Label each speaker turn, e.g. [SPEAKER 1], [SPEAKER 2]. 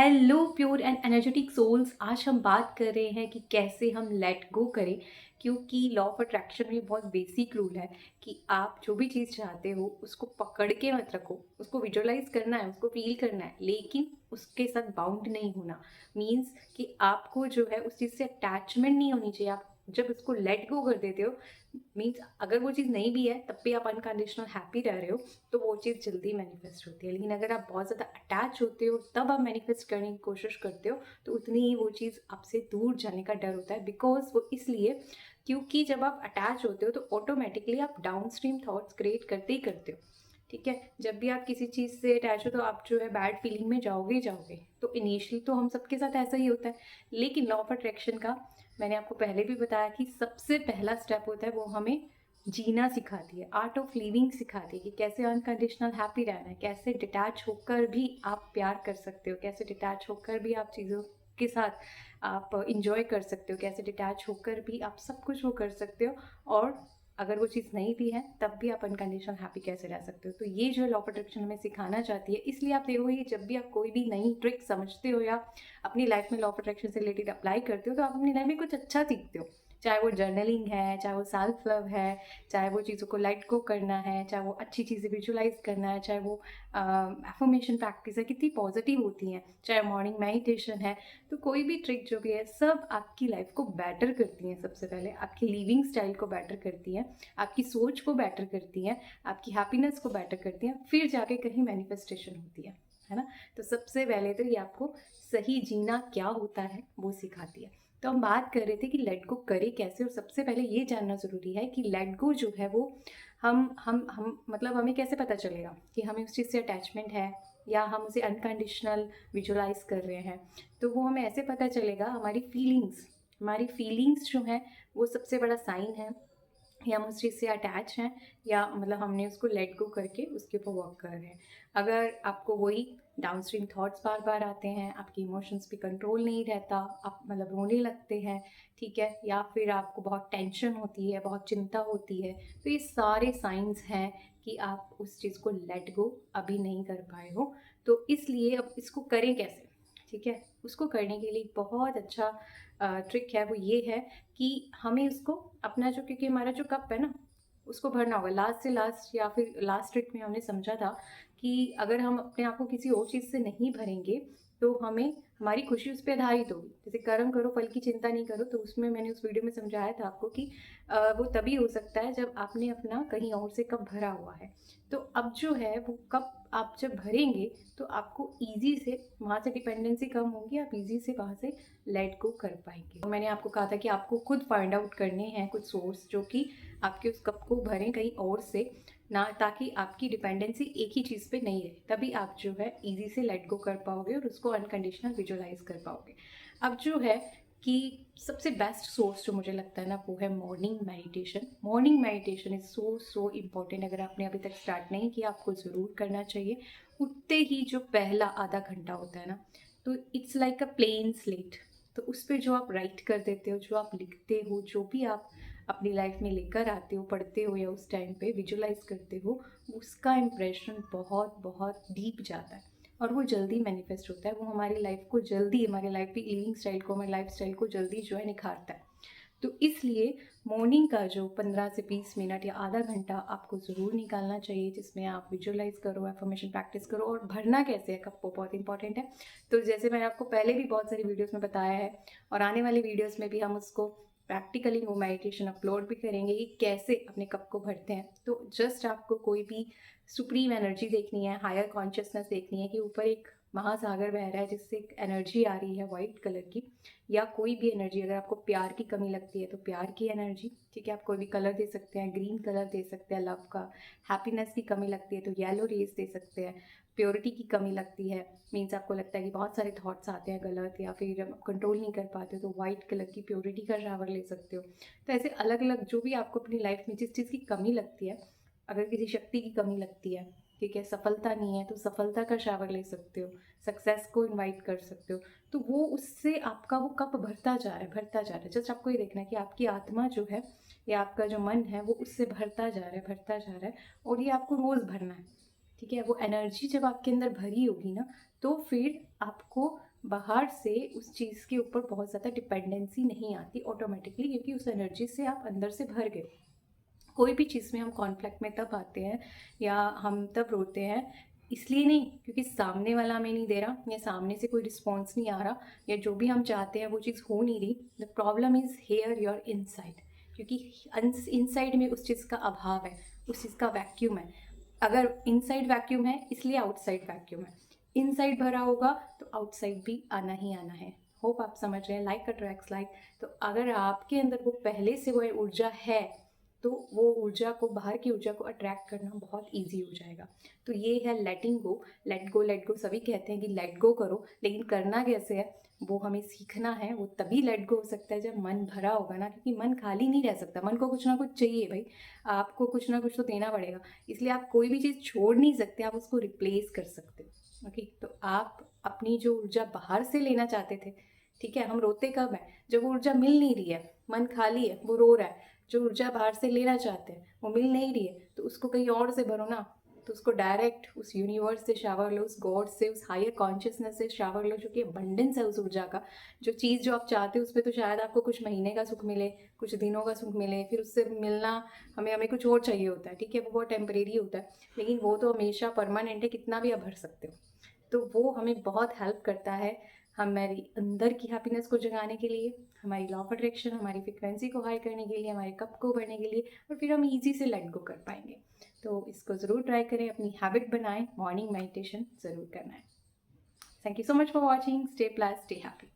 [SPEAKER 1] Hello pure and energetic souls. आज हम बात कर रहे हैं कि कैसे हम लेट गो करें, क्योंकि लॉ ऑफ अट्रैक्शन में बहुत बेसिक रूल है कि आप जो भी चीज़ चाहते हो उसको पकड़ के मत रखो। उसको विजुअलाइज करना है, उसको फील करना है, लेकिन उसके साथ बाउंड नहीं होना। मीन्स कि आपको जो है उस चीज़ से अटैचमेंट नहीं होनी चाहिए। आप जब उसको लेट गो कर देते हो, मीन्स अगर वो चीज़ नहीं भी है तब भी आप अनकंडीशनल हैप्पी रह रहे हो, तो वो चीज़ जल्दी मैनिफेस्ट होती है। लेकिन अगर आप बहुत ज़्यादा अटैच होते हो तब आप मैनिफेस्ट करने की कोशिश करते हो, तो उतनी ही वो चीज़ आपसे दूर जाने का डर होता है। बिकॉज वो इसलिए क्योंकि जब आप अटैच होते हो तो ऑटोमेटिकली आप डाउन स्ट्रीम थाट्स क्रिएट करते ही करते हो। ठीक है, जब भी आप किसी चीज़ से अटैच हो तो आप जो है बैड फीलिंग में जाओगे ही जाओगे। तो इनिशियली तो हम सबके साथ ऐसा ही होता है, लेकिन लॉ ऑफ अट्रैक्शन का मैंने आपको पहले भी बताया कि सबसे पहला स्टेप होता है वो हमें जीना सिखाती है, आर्ट ऑफ लिविंग सिखाती है कि कैसे अनकंडीशनल हैप्पी रहना है, कैसे डिटैच होकर भी आप प्यार कर सकते हो, कैसे डिटैच होकर भी आप चीज़ों के साथ आप इंजॉय कर सकते हो, कैसे डिटैच होकर भी आप सब कुछ वो कर सकते हो। और अगर वो चीज़ नहीं भी है तब भी आप अनकंडीशनल हैप्पी कैसे रह सकते हो। तो ये जो लॉ ऑफ अट्रैक्शन हमें सिखाना चाहती है, इसलिए आप देखोगे जब भी आप कोई भी नई ट्रिक समझते हो या अपनी लाइफ में लॉ ऑफ अट्रैक्शन से रिलेटेड अप्लाई करते हो, तो आप अपनी लाइफ में कुछ अच्छा सीखते हो। चाहे वो जर्नलिंग है, चाहे वो सेल्फ लव है, चाहे वो चीज़ों को लेट गो करना है, चाहे वो अच्छी चीज़ें विजुअलाइज करना है, चाहे वो एफर्मेशन प्रैक्टिस है, कितनी पॉजिटिव होती हैं, चाहे मॉर्निंग मेडिटेशन है। तो कोई भी ट्रिक जो भी है सब आपकी लाइफ को बेटर करती हैं। सबसे पहले आपकी लिविंग स्टाइल को बेटर करती हैं, आपकी सोच को बेटर करती हैं, आपकी हैप्पीनेस को बेटर करती हैं, फिर जाके कहीं मैनिफेस्टेशन होती है ना। तो सबसे पहले तो ये आपको सही जीना क्या होता है वो सिखाती है। तो हम बात कर रहे थे कि लेट गो करें कैसे, और सबसे पहले ये जानना ज़रूरी है कि लेट गो जो है वो हम मतलब हमें कैसे पता चलेगा कि हमें उस चीज़ से अटैचमेंट है या हम उसे अनकंडीशनल विजुअलाइज कर रहे हैं। तो वो हमें ऐसे पता चलेगा, हमारी फीलिंग्स जो हैं वो सबसे बड़ा साइन है कि हम उस चीज़ से अटैच हैं या मतलब हमने उसको लेट गो करके उसके ऊपर वर्क कर रहे हैं। अगर आपको वही डाउन स्ट्रीम थाट्स बार बार आते हैं, आपके इमोशंस पे कंट्रोल नहीं रहता, आप मतलब रोने लगते हैं, ठीक है, या फिर आपको बहुत टेंशन होती है, बहुत चिंता होती है, तो ये सारे साइंस हैं कि आप उस चीज़ को लेट गो अभी नहीं कर पाए हो। तो इसलिए अब इसको करें कैसे, ठीक है। उसको करने के लिए बहुत अच्छा ट्रिक है, वो ये है कि हमें उसको अपना जो, क्योंकि हमारा जो कप है ना उसको भरना होगा लास्ट से लास्ट। या फिर लास्ट ट्रिक में हमने समझा था कि अगर हम अपने आप को किसी और चीज़ से नहीं भरेंगे तो हमें हमारी खुशी उस पर आधारित होगी। जैसे कर्म करो फल की चिंता नहीं करो, तो उसमें मैंने उस वीडियो में समझाया था आपको कि वो तभी हो सकता है जब आपने अपना कहीं और से कप भरा हुआ है। तो अब जो है वो कप आप जब भरेंगे तो आपको ईज़ी से वहाँ से डिपेंडेंसी कम होगी, आप ईज़ी से वहाँ से लेट गो कर पाएंगे। तो मैंने आपको कहा था कि आपको खुद फाइंड आउट करने हैं कुछ सोर्स जो कि आपके उस कप को भरें कहीं और से ना, ताकि आपकी डिपेंडेंसी एक ही चीज़ पे नहीं रहे। तभी आप जो है ईज़ी से लेट गो कर पाओगे और उसको अनकंडीशनल विजुअलाइज कर पाओगे। अब जो है कि सबसे बेस्ट सोर्स जो मुझे लगता है ना वो है morning meditation. Morning meditation is so so important. अगर आपने अभी तक स्टार्ट नहीं किया आपको ज़रूर करना चाहिए। उठते ही जो पहला आधा घंटा होता है ना, तो it's like a plain slate. तो उस पर जो आप राइट कर देते हो, जो आप लिखते हो, जो भी आप अपनी लाइफ में लेकर आते हो, पढ़ते हो या उस टाइम पे विजुलाइज करते हो, उसका इम्प्रेशन बहुत बहुत डीप जाता है और वो जल्दी मैनिफेस्ट होता है। वो हमारी लाइफ को जल्दी, हमारे लाइफ की लिविंग स्टाइल को, हमारे लाइफ स्टाइल को जल्दी जो है निखारता है। तो इसलिए मॉर्निंग का जो 15 से 20 मिनट या आधा घंटा आपको ज़रूर निकालना चाहिए, जिसमें आप विजुअलाइज करो, एफर्मेशन प्रैक्टिस करो। और भरना कैसे है कप, वो बहुत इंपॉर्टेंट है। तो जैसे मैंने आपको पहले भी बहुत सारी वीडियोस में बताया है और आने वाली वीडियोस में भी हम उसको प्रैक्टिकली वो मेडिटेशन अपलोड भी करेंगे कि कैसे अपने कप को भरते हैं। तो जस्ट आपको कोई भी सुप्रीम एनर्जी देखनी है, हायर कॉन्शियसनेस देखनी है कि ऊपर एक महासागर बह रहा है जिससे एक एनर्जी आ रही है वाइट कलर की, या कोई भी एनर्जी। अगर आपको प्यार की कमी लगती है तो प्यार की एनर्जी, ठीक है, आप कोई भी कलर दे सकते हैं, ग्रीन कलर दे सकते हैं लव का। हैप्पीनेस की कमी लगती है तो येलो रेज दे सकते हैं। प्योरिटी की कमी लगती है, मीन्स आपको लगता है कि बहुत सारे थॉट्स आते हैं गलत या फिर आप कंट्रोल नहीं कर पाते हो, तो वाइट कलर की प्योरिटी का शावर ले सकते हो। तो ऐसे अलग अलग जो भी आपको अपनी लाइफ में जिस चीज़ की कमी लगती है, अगर किसी शक्ति की कमी लगती है, ठीक है, सफलता नहीं है तो सफलता का शावर ले सकते हो, सक्सेस को इनवाइट कर सकते हो। तो वो उससे आपका वो कप भरता जा रहा है, भरता जा रहा है। जस्ट आपको ये देखना है कि आपकी आत्मा जो है या आपका जो मन है वो उससे भरता जा रहा है, भरता जा रहा है। और ये आपको रोज़ भरना है, ठीक है। वो एनर्जी जब आपके अंदर भरी होगी ना, तो फिर आपको बाहर से उस चीज़ के ऊपर बहुत ज़्यादा डिपेंडेंसी नहीं आती ऑटोमेटिकली, क्योंकि उस एनर्जी से आप अंदर से भर गए। कोई भी चीज़ में हम कॉन्फ्लिक्ट में तब आते हैं या हम तब रोते हैं, इसलिए नहीं क्योंकि सामने वाला हमें नहीं दे रहा या सामने से कोई रिस्पॉन्स नहीं आ रहा या जो भी हम चाहते हैं वो चीज़ हो नहीं रही। The problem is here your inside, क्योंकि इनसाइड में उस चीज़ का अभाव है, उस चीज़ का वैक्यूम है। अगर इनसाइड वैक्यूम है इसलिए आउटसाइड वैक्यूम है। इनसाइड भरा होगा तो आउटसाइड भी आना ही आना है। होप आप समझ रहे हैं, लाइक अट्रैक्ट्स लाइक। तो अगर आपके अंदर वो पहले से वो ऊर्जा है तो वो ऊर्जा को, बाहर की ऊर्जा को अट्रैक्ट करना बहुत इजी हो जाएगा। तो ये है लेटिंग गो। लेट गो लेट गो, सभी कहते हैं कि लेट गो करो, लेकिन करना कैसे है वो हमें सीखना है। वो तभी लेट गो हो सकता है जब मन भरा होगा ना, क्योंकि मन खाली नहीं रह सकता, मन को कुछ ना कुछ चाहिए भाई, आपको कुछ ना कुछ तो देना पड़ेगा। इसलिए आप कोई भी चीज़ छोड़ नहीं सकते, आप उसको रिप्लेस कर सकते हो। ओके, तो आप अपनी जो ऊर्जा बाहर से लेना चाहते थे, ठीक है, हम रोते कब हैं? जब वो ऊर्जा मिल नहीं रही है, मन खाली है, वो रो रहा है। जो ऊर्जा बाहर से लेना चाहते हैं वो मिल नहीं रही है, तो उसको कहीं और से भरो ना। तो उसको डायरेक्ट उस यूनिवर्स से शावर लो, उस गॉड से, उस हायर कॉन्शियसनेस से शावर लो, जो कि अबंडेंस है उस ऊर्जा का। जो चीज़ जो आप चाहते हो उस पर तो शायद आपको कुछ महीने का सुख मिले, कुछ दिनों का सुख मिले, फिर उससे मिलना हमें कुछ और चाहिए होता है, ठीक है, वो बहुत टेम्परेरी होता है, लेकिन वो तो हमेशा परमानेंट है, कितना भी आप भर सकते हो। तो वो हमें बहुत हेल्प करता है हमारी अंदर की हैप्पीनेस को जगाने के लिए, हमारी लॉ ऑफ अट्रैक्शन, हमारी फ्रिक्वेंसी को हाई करने के लिए, हमारे कप को भरने के लिए, और फिर हम इजी से लेट गो कर पाएंगे। तो इसको ज़रूर ट्राई करें, अपनी हैबिट बनाएं, मॉर्निंग मेडिटेशन ज़रूर करना है। Thank you so much for watching. Stay plus, stay happy.